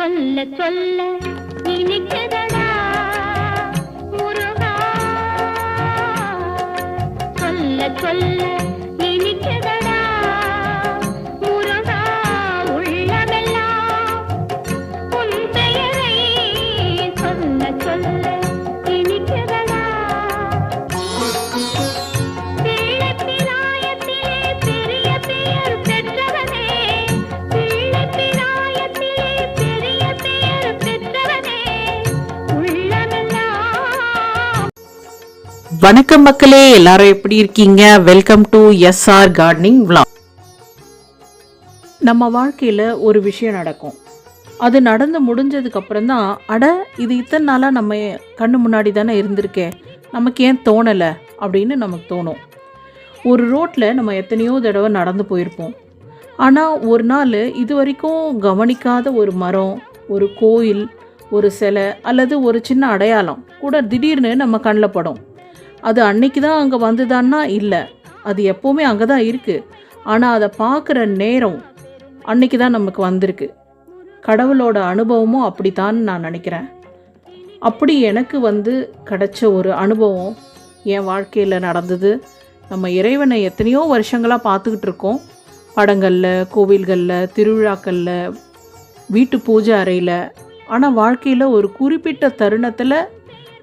சொல்ல சொல்ல இனிக்குதடா முருகா, சொல்ல சொல்ல இனிக்குதடா முருகா, உள்ளமெல்லாம் உன் பெயரை சொல்ல சொல்ல இனிக்குதடா. பிள்ளை பிராயத்திலே பெரிய பெயர் பெற்றவனே, பிள்ளை பிராயத்திலே பெரிய பெயர் பெற்றவனே, உள்ளமெல்லாம். வணக்கம் மக்களே, எல்லாரும் எப்படி இருக்கீங்க? Welcome to SR gardening vlog. நம்ம வாழ்க்கையில் ஒரு விஷயம் நடக்கும். அது நடந்து முடிஞ்சதுக்கு அப்புறம் தான், அட இது இத்தனை நாளாக நம்ம கண்ணு முன்னாடி தானே இருந்திருக்கே, நமக்கு ஏன் தோணலை அப்படின்னு நமக்கு தோணும். ஒரு ரோட்டில் நம்ம எத்தனையோ தடவை நடந்து போயிருப்போம். ஆனால் ஒரு நாள் இது வரைக்கும் கவனிக்காத ஒரு மரம், ஒரு கோயில், ஒரு சிலை அல்லது ஒரு சின்ன அடையாளம் கூட திடீர்னு நம்ம கண்ணில் படும். அது அன்னைக்கு தான் அங்கே வந்துதான்னா இல்லை, அது எப்போவுமே அங்கே தான் இருக்குது. ஆனால் அதை பார்க்குற நேரம் அன்னைக்கு தான் நமக்கு வந்திருக்கு. கடவுளோட அனுபவமும் அப்படித்தான் நான் நினைக்கிறேன். அப்படி எனக்கு கிடைச்ச ஒரு அனுபவம் என் வாழ்க்கையில் நடந்தது. நம்ம இறைவனை எத்தனையோ வருஷங்களாக பார்த்துக்கிட்டு இருக்கோம். படங்களில், கோவில்களில், திருவிழாக்களில், வீட்டு பூஜை அறையில். ஆனால் வாழ்க்கையில் ஒரு குறிப்பிட்ட தருணத்தில்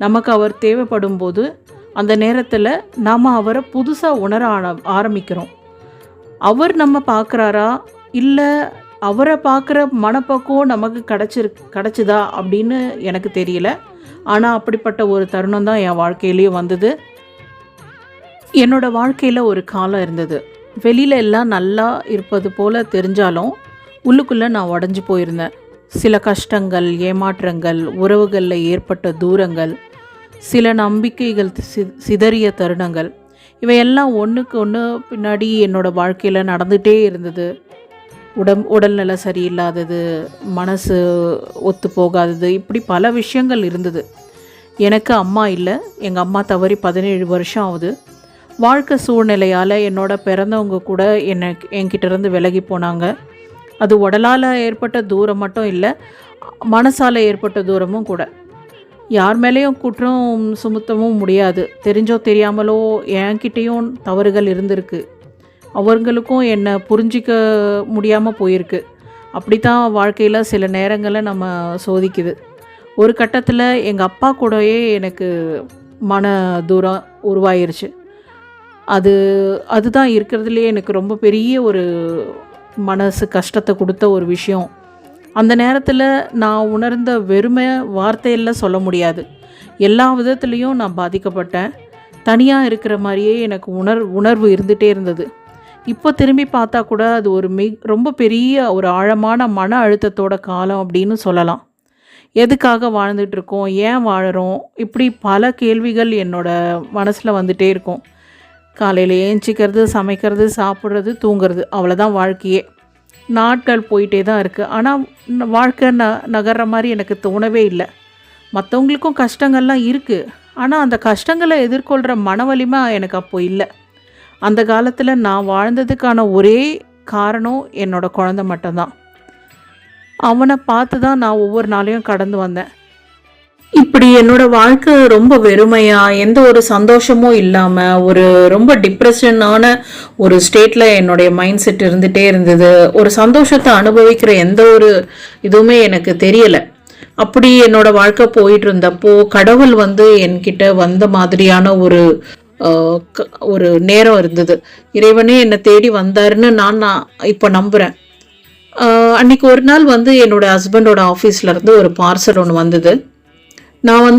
நமக்கு அவர் தேவைப்படும் போது அந்த நேரத்தில் நாம் அவரை புதுசாக உணர ஆரம்பிக்கிறோம். அவர் நம்ம பார்க்குறாரா இல்லை அவரை பார்க்குற மனப்பக்குவம் நமக்கு கிடச்சிதா அப்படின்னு எனக்கு தெரியல. ஆனால் அப்படிப்பட்ட ஒரு தருணம் தான் என் வாழ்க்கையிலேயே வந்தது. என்னோடய வாழ்க்கையில் ஒரு காலம் இருந்தது. வெளியில் எல்லாம் நல்லா இருப்பது போல் தெரிஞ்சாலும் உள்ளுக்குள்ளே நான் உடஞ்சி போயிருந்தேன். சில கஷ்டங்கள், ஏமாற்றங்கள், உறவுகளில் ஏற்பட்ட தூரங்கள், சில நம்பிக்கைகள் சிதறிய தருணங்கள், இவையெல்லாம் ஒன்றுக்கு ஒன்று பின்னாடி என்னோடய வாழ்க்கையில் நடந்துகிட்டே இருந்தது. உடல்நல சரியில்லாதது, மனசு ஒத்து போகாதது, இப்படி பல விஷயங்கள் இருந்தது. எனக்கு அம்மா இல்லை. எங்கள் அம்மா தவறி 17 வருஷம் ஆகுது. வாழ்க்கை சூழ்நிலையால் என்னோட பிறந்தவங்க கூட என்கிட்டேருந்து விலகி போனாங்க. அது உடலால் ஏற்பட்ட தூரம் மட்டும் இல்லை, மனசால் ஏற்பட்ட தூரமும் கூட. யார் மேலேயும் குற்றம் சுமத்தவும் முடியாது. தெரிஞ்சோ தெரியாமலோ என்கிட்டேயும் தவறுகள் இருந்திருக்கு. அவங்களுக்கும் என்னை புரிஞ்சிக்க முடியாமல் போயிருக்கு. அப்படி தான் வாழ்க்கையில் சில நேரங்களில் நம்ம சோதிக்குது. ஒரு கட்டத்தில் எங்கள் அப்பா கூடயே எனக்கு மன தூரம் உருவாயிருச்சு. அதுதான் இருக்கிறதுலே எனக்கு ரொம்ப பெரிய ஒரு மனசு கஷ்டத்தை கொடுத்த ஒரு விஷயம். அந்த நேரத்தில் நான் உணர்ந்த வெறுமை வார்த்தையில் சொல்ல முடியாது. எல்லா விதத்துலேயும் நான் பாதிக்கப்பட்டேன். தனியாக இருக்கிற மாதிரியே எனக்கு உணர்வு இருந்துகிட்டே இருந்தது. இப்போ திரும்பி பார்த்தா கூட அது ஒரு ரொம்ப பெரிய ஒரு ஆழமான மன அழுத்தத்தோட காலம் அப்படின்னு சொல்லலாம். எதுக்காக வாழ்ந்துட்டுருக்கோம், ஏன் வாழறோம், இப்படி பல கேள்விகள் என்னோடய மனசில் வந்துகிட்டே இருக்கும். காலையில் ஏஞ்சிக்கிறது, சமைக்கிறது, சாப்பிட்றது, தூங்குறது, அவ்வளோதான் வாழ்க்கையே. நாட்கள் போயிட்டே தான் இருக்குது. ஆனால் வாழ்க்கை நகர்ற மாதிரி எனக்கு தோணவே இல்லை. மற்றவங்களுக்கும் கஷ்டங்கள்லாம் இருக்குது. ஆனால் அந்த கஷ்டங்களை எதிர்கொள்கிற மன வலிமை எனக்கு அப்போது இல்லை. அந்த காலத்தில் நான் வாழ்ந்ததுக்கான ஒரே காரணம் என்னோடய குழந்தை மட்டும்தான். அவனை பார்த்து தான் நான் ஒவ்வொரு நாளையும் கடந்து வந்தேன். இப்படி என்னோடய வாழ்க்கை ரொம்ப வெறுமையாக, எந்த ஒரு சந்தோஷமும் இல்லாமல், ஒரு ரொம்ப டிப்ரெஷனான ஒரு ஸ்டேட்டில் என்னுடைய மைண்ட் செட் இருந்துகிட்டே இருந்தது. ஒரு சந்தோஷத்தை அனுபவிக்கிற எந்த ஒரு இதுவுமே எனக்கு தெரியலை. அப்படி என்னோடய வாழ்க்கை போயிட்டு இருந்தப்போ கடவுள் என்கிட்ட வந்த மாதிரியான ஒரு நேரம் இருந்தது. இறைவனே என்னை தேடி வந்தாருன்னு நான் இப்போ நம்புகிறேன். அன்றைக்கி ஒரு நாள் என்னோடய ஹஸ்பண்டோட ஆஃபீஸ்லேருந்து ஒரு பார்சல் ஒன்று வந்தது. நான்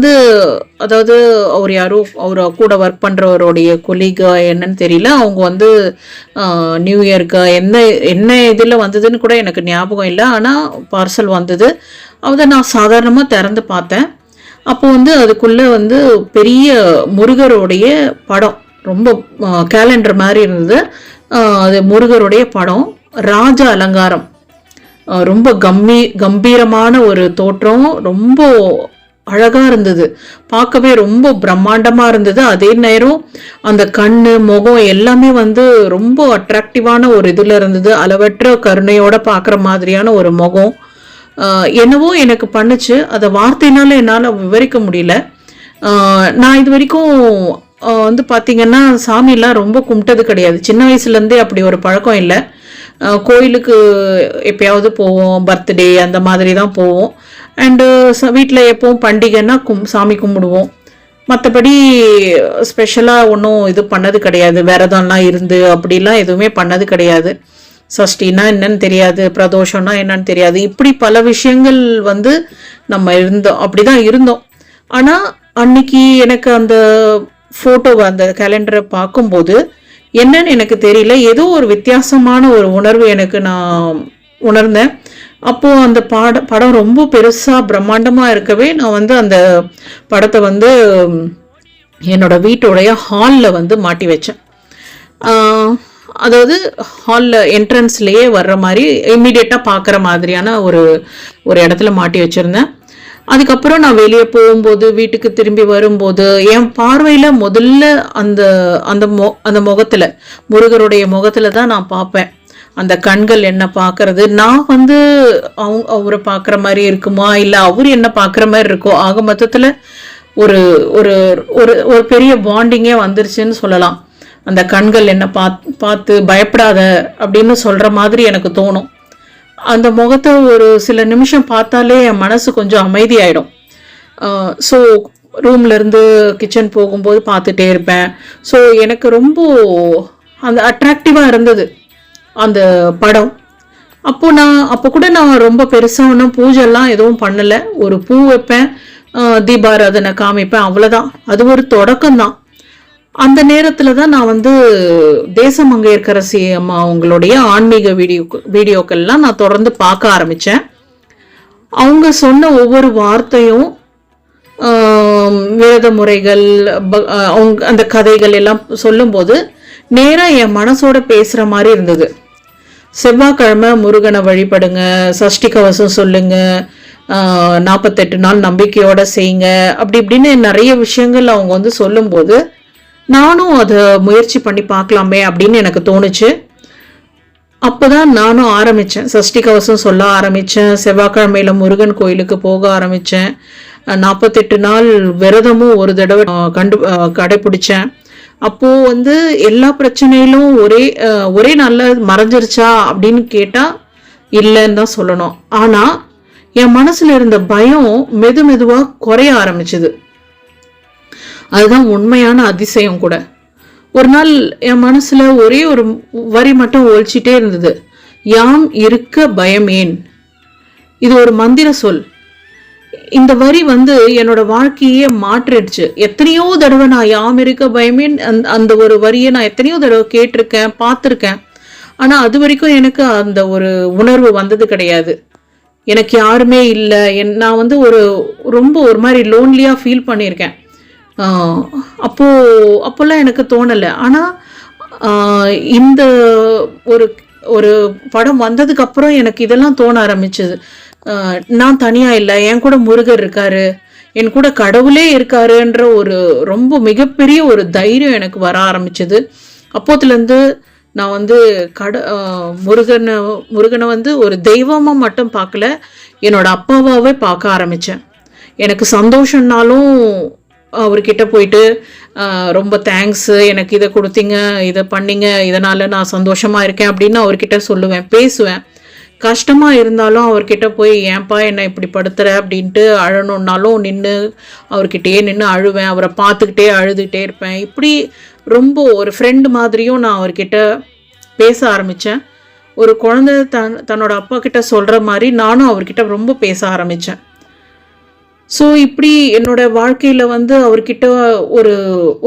அதாவது அவர் யாரோ அவர் கூட ஒர்க் பண்ணுறவருடைய கொலீகா என்னன்னு தெரியல. அவங்க நியூ இயருக்கு என்ன இதில் வந்ததுன்னு கூட எனக்கு ஞாபகம் இல்லை. ஆனால் பார்சல் வந்தது. அதை நான் சாதாரணமாக திறந்து பார்த்தேன். அப்போ அதுக்குள்ளே பெரிய முருகருடைய படம், ரொம்ப கேலண்டர் மாதிரி இருந்தது. அது முருகருடைய படம், ராஜ அலங்காரம், ரொம்ப கம்பீரமான ஒரு தோற்றம், ரொம்ப அழகாக இருந்தது. பார்க்கவே ரொம்ப பிரம்மாண்டமாக இருந்தது. அதே நேரம் அந்த கண்ணு, முகம் எல்லாமே ரொம்ப அட்ராக்டிவான ஒரு இதில் இருந்தது. அளவற்ற கருணையோட பார்க்குற மாதிரியான ஒரு முகம், என்னவோ எனக்கு பண்ணுச்சு. அதை வார்த்தையினால என்னால் விவரிக்க முடியல. நான் இது வரைக்கும் வந்து பார்த்திங்கன்னா சாமியெல்லாம் ரொம்ப கும்பிட்டது கிடையாது. சின்ன வயசுலேருந்தே அப்படி ஒரு பழக்கம் இல்லை. கோயிலுக்கு எப்பயாவது போவோம், பர்த்டே அந்த மாதிரி தான் போவோம். அண்டு வீட்டில் எப்போவும் பண்டிகைன்னா சாமி கும்பிடுவோம். மற்றபடி ஸ்பெஷலாக ஒன்றும் இது பண்ணது கிடையாது. விரதம்லாம் இருந்து அப்படிலாம் எதுவுமே பண்ணது கிடையாது. சஷ்டினா என்னன்னு தெரியாது, பிரதோஷம்னா என்னன்னு தெரியாது. இப்படி பல விஷயங்கள் வந்து நம்ம அப்படி தான் இருந்தோம். ஆனால் அன்னைக்கு எனக்கு அந்த ஃபோட்டோவை, அந்த கேலண்டரை பார்க்கும்போது என்னன்னு எனக்கு தெரியல, ஏதோ ஒரு வித்தியாசமான ஒரு உணர்வு எனக்கு நான் உணர்ந்தேன். அப்போது அந்த படம் ரொம்ப பெருசாக பிரம்மாண்டமாக இருக்கவே நான் வந்து அந்த படத்தை வந்து என்னோட வீட்டுடைய ஹாலில் வந்து மாட்டி வச்சேன். அதாவது ஹாலில் என்ட்ரன்ஸ்லேயே வர்ற மாதிரி இம்மிடியட்டாக பார்க்குற மாதிரியான ஒரு இடத்துல மாட்டி வச்சுருந்தேன். அதுக்கப்புறம் நான் வெளியே போகும்போது, வீட்டுக்கு திரும்பி வரும்போது என் பார்வையில் முதல்ல அந்த முகத்தில், முருகருடைய முகத்தில் தான் நான் பார்ப்பேன். அந்த கண்கள் என்ன பார்க்கறது, நான் வந்து அவரை பார்க்குற மாதிரி இருக்குமா, இல்லை அவர் என்ன பார்க்குற மாதிரி இருக்கோ, ஆக மொத்தத்தில் ஒரு ஒரு ஒரு பெரிய பாண்டிங்கே வந்துருச்சுன்னு சொல்லலாம். அந்த கண்கள் என்ன பார்த்து பயப்படாத அப்படின்னு சொல்கிற மாதிரி எனக்கு தோணும். அந்த முகத்தை ஒரு சில நிமிஷம் பார்த்தாலே என் மனசு கொஞ்சம் அமைதியாயிடும். ஸோ ரூம்லேருந்து கிச்சன் போகும்போது பார்த்துட்டே இருப்பேன். ஸோ எனக்கு ரொம்ப அந்த அட்ராக்டிவாக இருந்தது அந்த படம். அப்போ கூட நான் ரொம்ப பெருசாக ஒன்றும் பூஜைலாம் எதுவும் பண்ணலை. ஒரு பூ வைப்பேன், தீபாராதனை காமிப்பேன், அவ்வளோதான். அது ஒரு தொடக்கம்தான். அந்த நேரத்தில் தான் நான் வந்து தேசமங்கையர்க்கரசி அம்மா அவங்களுடைய ஆன்மீக வீடியோக்கள்லாம் நான் தொடர்ந்து பார்க்க ஆரம்பித்தேன். அவங்க சொன்ன ஒவ்வொரு வார்த்தையும், வேத முறைகள், அவங்க அந்த கதைகள் எல்லாம் சொல்லும்போது நேராக என் மனசோட பேசுகிற மாதிரி இருந்தது. செவ்வாய்க்கிழமை முருகனை வழிபடுங்க, சஷ்டி கவசம் சொல்லுங்க, 48 நாள் நம்பிக்கையோட செய்யுங்க, அப்படி இப்படின்னு நிறைய விஷயங்கள் அவங்க வந்து சொல்லும்போது நானும் அதை முயற்சி பண்ணி பார்க்கலாமே அப்படின்னு எனக்கு தோணுச்சு. அப்போதான் நானும் ஆரம்பித்தேன், சஷ்டி கவசம் சொல்ல ஆரம்பித்தேன். செவ்வாய்க்கிழமையில் முருகன் கோயிலுக்கு போக ஆரம்பித்தேன். 48 நாள் விரதமும் ஒரு தடவை கடைப்பிடிச்சேன். அப்போது வந்து எல்லா பிரச்சனையிலும் ஒரே நாளில் மறைஞ்சிருச்சா அப்படின்னு கேட்டால் இல்லைன்னு தான் சொல்லணும். ஆனால் என் மனசில் இருந்த பயம் மெதுவாக குறைய ஆரம்பிச்சுது. அதுதான் உண்மையான அதிசயம் கூட. ஒரு நாள் என் மனசில் ஒரே ஒரு வரி மட்டும் ஒழிச்சிட்டே இருந்தது, யாம் இருக்க பயம் ஏன். இது ஒரு மந்திர சொல். இந்த வரி வந்து என்னோட வாழ்க்கையே மாற்றிடுச்சு. எத்தனையோ தடவை நான் யாம் இருக்க பயமேன் அந்த ஒரு வரியை நான் எத்தனையோ தடவை கேட்டிருக்கேன், பார்த்துருக்கேன். ஆனால் அது வரைக்கும் எனக்கு அந்த ஒரு உணர்வு வந்தது கிடையாது. எனக்கு யாருமே இல்லை, நான் வந்து ரொம்ப ஒரு மாதிரி லோன்லியாக ஃபீல் பண்ணியிருக்கேன். அப்போல்லாம் எனக்கு தோணலை. ஆனால் இந்த ஒரு படம் வந்ததுக்கப்புறம் எனக்கு இதெல்லாம் தோண ஆரம்பிச்சது. நான் தனியாக இல்லை, என் கூட முருகர் இருக்காரு, என் கூட கடவுளே இருக்காருன்ற ஒரு ரொம்ப மிகப்பெரிய ஒரு தைரியம் எனக்கு வர ஆரம்பிச்சது. அப்போத்துலேருந்து நான் வந்து முருகனை வந்து ஒரு தெய்வமாக மட்டும் பார்க்கல, என்னோட அப்பாவாகவே பார்க்க ஆரம்பித்தேன். எனக்கு சந்தோஷம்னாலும் அவர்கிட்ட போயிட்டு ரொம்ப தேங்க்ஸு, எனக்கு இதை கொடுத்தீங்க, இதை பண்ணிங்க, இதனால் நான் சந்தோஷமாக இருக்கேன் அப்படின்னு அவர்கிட்ட சொல்லுவேன், பேசுவேன். கஷ்டமாக இருந்தாலும் அவர்கிட்ட போய் ஏன்பா என்னை இப்படி படுத்துற அப்படின்ட்டு அழணுன்னாலும் அவர்கிட்டயே நின்று அழுவேன். அவரை பார்த்துக்கிட்டே அழுதுகிட்டே இருப்பேன். இப்படி ரொம்ப ஒரு ஃப்ரெண்டு மாதிரியும் நான் அவர்கிட்ட பேச ஆரம்பித்தேன். ஒரு குழந்தை தன்னோட அப்பா கிட்ட சொல்கிற மாதிரி நானும் அவர்கிட்ட ரொம்ப பேச ஆரம்பித்தேன். ஸோ இப்படி என்னோட வாழ்க்கையில் வந்து அவர்கிட்ட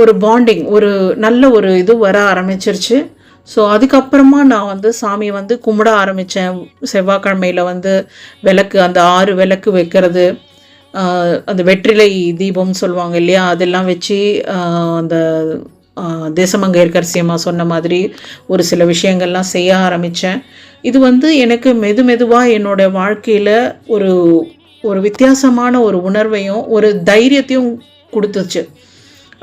ஒரு பாண்டிங், ஒரு நல்ல ஒரு இது வர ஆரம்பிச்சிருச்சு. ஸோ அதுக்கப்புறமா நான் வந்து சாமியை வந்து கும்பிட ஆரம்பித்தேன். செவ்வாய்க்கிழமையில் வந்து விளக்கு, அந்த 6 விளக்கு வைக்கிறது, அந்த வெற்றிலை தீபம்னு சொல்லுவாங்க இல்லையா, அதெல்லாம் வச்சு அந்த தேசமங்கையர்க்கரசி அம்மா சொன்ன மாதிரி ஒரு சில விஷயங்கள்லாம் செய்ய ஆரம்பித்தேன். இது வந்து எனக்கு மெதுவாக என்னோடய வாழ்க்கையில் ஒரு வித்தியாசமான ஒரு உணர்வையும் ஒரு தைரியத்தையும் கொடுத்துச்சு.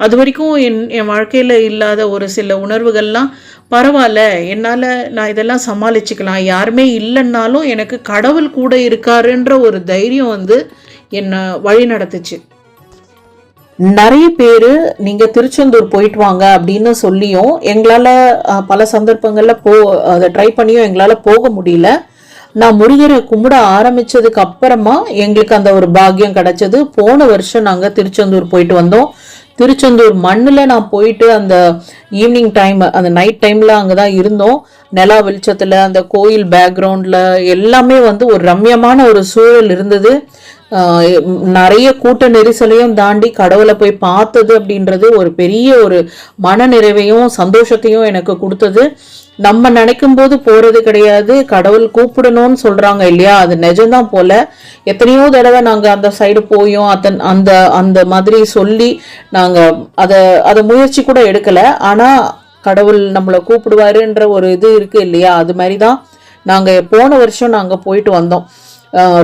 அது வரைக்கும் என் வாழ்க்கையில் இல்லாத ஒரு சில உணர்வுகள்லாம் பரவாயில்ல, என்னால் நான் இதெல்லாம் சமாளிச்சுக்கலாம், யாருமே இல்லைன்னாலும் எனக்கு கடவுள் கூட இருக்காருன்ற ஒரு தைரியம் வந்து என்னை வழி நடத்துச்சு. நிறைய பேர் நீங்கள் திருச்செந்தூர் போயிட்டு வாங்க அப்படின்னு சொல்லியும் எங்களால் பல சந்தர்ப்பங்களில் அதை ட்ரை பண்ணியும் எங்களால் போக முடியல. நான் முருகரை கும்பிட ஆரம்பிச்சதுக்கு அப்புறமா எங்களுக்கு அந்த ஒரு பாக்கியம் கிடைச்சது. போன வருஷம் நாங்கள் திருச்செந்தூர் போயிட்டு வந்தோம். திருச்செந்தூர் மண்ணில் நான் போயிட்டு அந்த ஈவினிங் டைம், அந்த நைட் டைமில் அங்கே தான் இருந்தோம். நிலா வெளிச்சத்தில் அந்த கோயில் பேக்ரவுண்டில் எல்லாமே வந்து ஒரு ரம்யமான ஒரு சூழல் இருந்தது. நிறைய கூட்ட நெரிசலையும் தாண்டி கடவுளை போய் பார்த்தது அப்படின்றது ஒரு பெரிய ஒரு மன நிறைவையும் சந்தோஷத்தையும் எனக்கு கொடுத்தது. நம்ம நினைக்கும் போது போறது கிடையாது, கடவுள் கூப்பிடணும்னு சொல்றாங்க இல்லையா, அது நிஜம்தான் போல. எத்தனையோ தடவை நாங்க அந்த சைடு போயும் அந்த அந்த மாதிரி சொல்லி நாங்க அதை முயற்சி கூட எடுக்கல. ஆனா கடவுள் நம்மளை கூப்பிடுவாருன்ற ஒரு இது இருக்கு இல்லையா, அது மாதிரிதான் நாங்க போன வருஷம் நாங்க போயிட்டு வந்தோம்.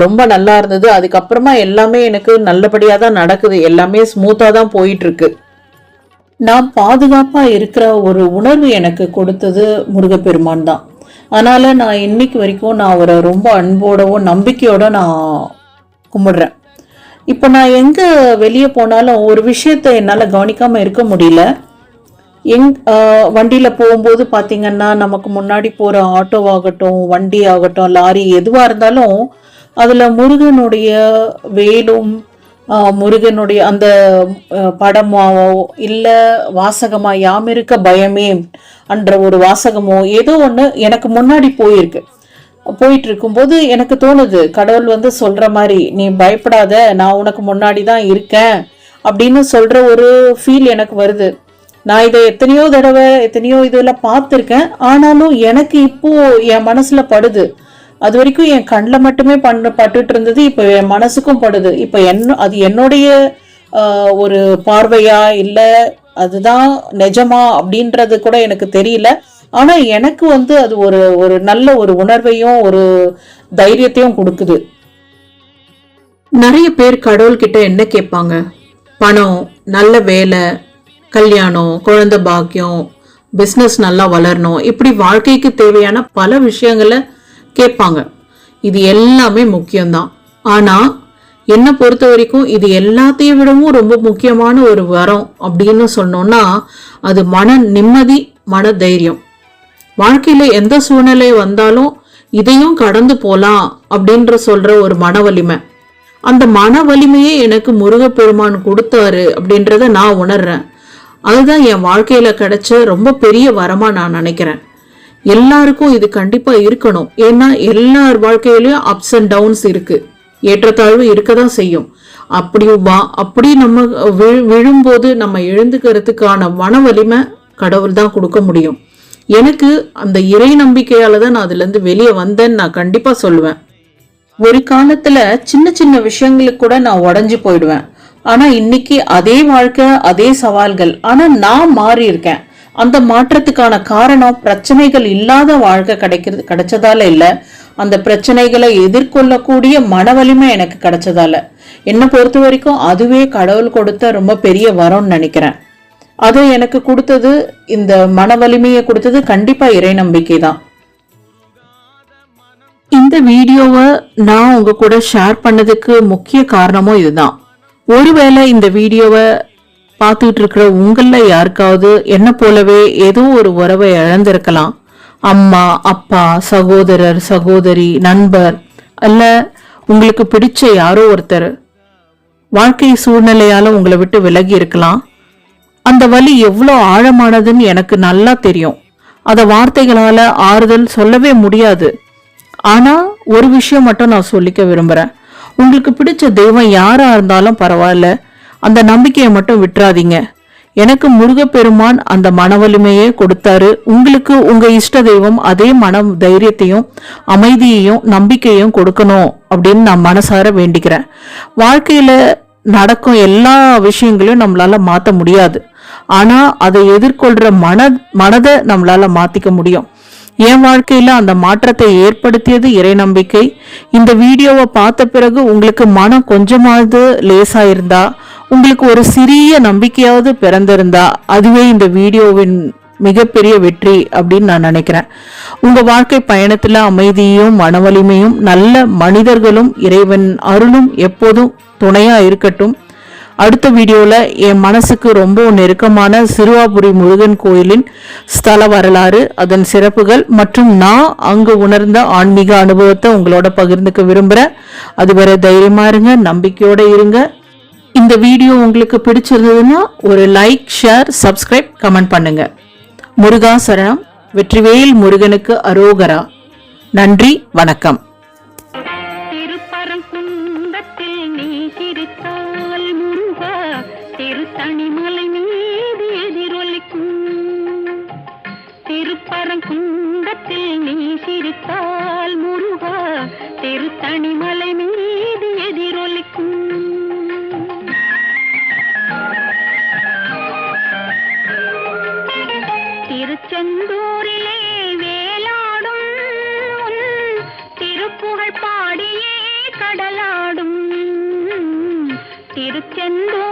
ரொம்ப நல்லா இருந்தது. அதுக்கப்புறமா எல்லாமே எனக்கு நல்லபடியா தான் நடக்குது, எல்லாமே ஸ்மூத்தா தான் போயிட்டு இருக்கு. நான் பாதுகாப்பா இருக்கிற ஒரு உணர்வு எனக்கு கொடுத்தது முருகப்பெருமான் தான். அதனால நான் இன்னைக்கு வரைக்கும் நான் அவரை ரொம்ப அன்போடவும் நம்பிக்கையோட நான் கும்பிடுறேன். இப்போ நான் எங்க வெளியே போனாலும் ஒரு விஷயத்த என்னால் கவனிக்காம இருக்க முடியல. வண்டியில் போகும்போது பார்த்தீங்கன்னா நமக்கு முன்னாடி போகிற ஆட்டோவாகட்டும், வண்டி ஆகட்டும், லாரி எதுவாக இருந்தாலும் அதில் முருகனுடைய வேலும் முருகனுடைய அந்த படமாவோ இல்லை வாசகமா யாம் இருக்க பயமே என்ற ஒரு வாசகமோ ஏதோ ஒன்று எனக்கு முன்னாடி போயிட்டு இருக்கும்போது எனக்கு தோணுது, கடவுள் வந்து சொல்ற மாதிரி நீ பயப்படாத, நான் உனக்கு முன்னாடி தான் இருக்கேன் அப்படின்னு சொல்ற ஒரு ஃபீல் எனக்கு வருது. நான் இதை எத்தனையோ தடவை எத்தனையோ இதெல்லாம் பார்த்துருக்கேன். ஆனாலும் எனக்கு இப்போ என் மனசுல படுது. அது வரைக்கும் என் கண்ணில் மட்டுமே பட்டுட்டு இருந்தது, இப்போ என் மனசுக்கும் படுது. இப்போ அது என்னுடைய ஒரு பார்வையா இல்லை அதுதான் நிஜமா அப்படின்றது கூட எனக்கு தெரியல. ஆனா எனக்கு வந்து அது ஒரு நல்ல ஒரு உணர்வையும் ஒரு தைரியத்தையும் கொடுக்குது. நிறைய பேர் கடவுள்கிட்ட என்ன கேட்பாங்க? பணம், நல்ல வேலை, கல்யாணம், குழந்தை பாக்கியம், பிஸ்னஸ் நல்லா வளரணும், இப்படி வாழ்க்கைக்கு தேவையான பல விஷயங்களை கேட்பாங்க. இது எல்லாமே முக்கியம்தான். ஆனா என்னை பொறுத்த வரைக்கும் இது எல்லாத்தையும் விடவும் ரொம்ப முக்கியமான ஒரு வரம் அப்படின்னு சொன்னோம்னா அது மன நிம்மதி, மன தைரியம். வாழ்க்கையில எந்த சூழ்நிலை வந்தாலும் இதையும் கடந்து போலாம் அப்படின்ற சொல்ற ஒரு மன வலிமை. அந்த மன வலிமையே எனக்கு முருகப்பெருமான் கொடுத்தாரு அப்படின்றத நான் உணர்றேன். அதுதான் என் வாழ்க்கையில கிடைச்ச ரொம்ப பெரிய வரமா நான் நினைக்கிறேன். எல்லாருக்கும் இது கண்டிப்பா இருக்கணும். ஏன்னா எல்லார் வாழ்க்கையிலயும் அப்ஸ் அண்ட் டவுன்ஸ் இருக்கு, ஏற்றத்தாழ்வு இருக்கதான் செய்யும். அப்படி நம்ம விழும்போது நம்ம எழுந்துக்கிறதுக்கான மன வலிமை கடவுள் தான் கொடுக்க முடியும். எனக்கு அந்த இறை நம்பிக்கையால தான் நான் அதுல இருந்து வெளியே வந்தேன்னு நான் கண்டிப்பா சொல்லுவேன். ஒரு காலத்துல சின்ன சின்ன விஷயங்களுக்கு கூட நான் உடஞ்சு போயிடுவேன். ஆனா இன்னைக்கு அதே வாழ்க்கை, அதே சவால்கள், ஆனா நான் மாறி இருக்கேன். அந்த மாற்றத்துக்கான காரணம் பிரச்சனைகள் இல்லாத வாழ்க்கை கிடைச்சதால இல்ல, அந்த பிரச்சனைகளை எதிர்கொள்ளக்கூடிய மன வலிமை எனக்கு கிடைச்சதால. என்னை பொறுத்த வரைக்கும் அதுவே கடவுள் கொடுத்த ரொம்ப பெரிய வரம்னு நினைக்கிறேன். அது எனக்கு கொடுத்தது, இந்த மன வலிமையை கொடுத்தது கண்டிப்பா இறை நம்பிக்கை தான். இந்த வீடியோவை நான் உங்க கூட ஷேர் பண்ணதுக்கு முக்கிய காரணமும் இதுதான். ஒருவேளை இந்த வீடியோவை பார்த்துட்டு இருக்கிற உங்கள யாருக்காவது என்ன போலவே ஏதோ ஒரு உறவை இழந்திருக்கலாம். அம்மா, அப்பா, சகோதரர், சகோதரி, நண்பர், அல்ல உங்களுக்கு பிடிச்ச யாரோ ஒருத்தர் வாழ்க்கை சூழ்நிலையால உங்களை விட்டு விலகி இருக்கலாம். அந்த வலி எவ்வளோ ஆழமானதுன்னு எனக்கு நல்லா தெரியும். அத வார்த்தைகளால ஆறுதல் சொல்லவே முடியாது. ஆனா ஒரு விஷயம் மட்டும் நான் சொல்லிக்க விரும்புறேன். உங்களுக்கு பிடிச்ச தெய்வம் யாரா இருந்தாலும் பரவாயில்ல, அந்த நம்பிக்கையை மட்டும் விட்டுறாதீங்க. எனக்கு முருகப்பெருமான் அந்த மன வலிமையை கொடுத்தாரு. உங்களுக்கு உங்க இஷ்ட தெய்வம் அதே மன தைரியத்தையும் அமைதியையும் நம்பிக்கையும் கொடுக்கணும் அப்படின்னு நான் மனசார வேண்டிக்கிறேன். வாழ்க்கையில நடக்கும் எல்லா விஷயங்களையும் நம்மளால மாத்த முடியாது. ஆனா அதை எதிர்கொள்ற மனதை நம்மளால மாத்திக்க முடியும். என் வாழ்க்கையில அந்த மாற்றத்தை ஏற்படுத்தியது இறை நம்பிக்கை. இந்த வீடியோவை பார்த்த பிறகு உங்களுக்கு மனம் கொஞ்சமாவது லேசா இருந்தா, உங்களுக்கு ஒரு சிறிய நம்பிக்கையாவது பிறந்திருந்தா அதுவே இந்த வீடியோவின் மிகப்பெரிய வெற்றி அப்படின்னு நான் நினைக்கிறேன். உங்க வாழ்க்கை பயணத்துல அமைதியும் மன வலிமையும் நல்ல மனிதர்களும் இறைவன் அருளும் எப்போதும் துணையா இருக்கட்டும். அடுத்த வீடியோல என் மனசுக்கு ரொம்ப நெருக்கமான சிறுவாபுரி முருகன் கோயிலின் ஸ்தல வரலாறு, அதன் சிறப்புகள் மற்றும் நான் அங்கு உணர்ந்த ஆன்மீக அனுபவத்தை உங்களோட பகிர்ந்துக்க விரும்புறேன். அதுவரை தைரியமா இருங்க, நம்பிக்கையோட இருங்க. இந்த வீடியோ உங்களுக்கு பிடிச்சிருந்ததுன்னா ஒரு லைக், ஷேர், சப்ஸ்கிரைப், கமெண்ட் பண்ணுங்க. முருகா சரணம். வெற்றிவேல் முருகனுக்கு அரோகரா. நன்றி, வணக்கம். திருப்பரங்குன்றத்தில் நீ சிரித்தால் முருகா திருத்தணிமலை மீது எதிரொலிக்கும். திருப்பரங்குன்றத்தில் நீ சிரித்தால் முருகா திருத்தணிமலை மீது எதிரொலிக்கும். திருச்செந்தூரிலே வேலாடும் உன் திருப்புகழ் பாடியே கடலாடும். திருச்செந்தூர்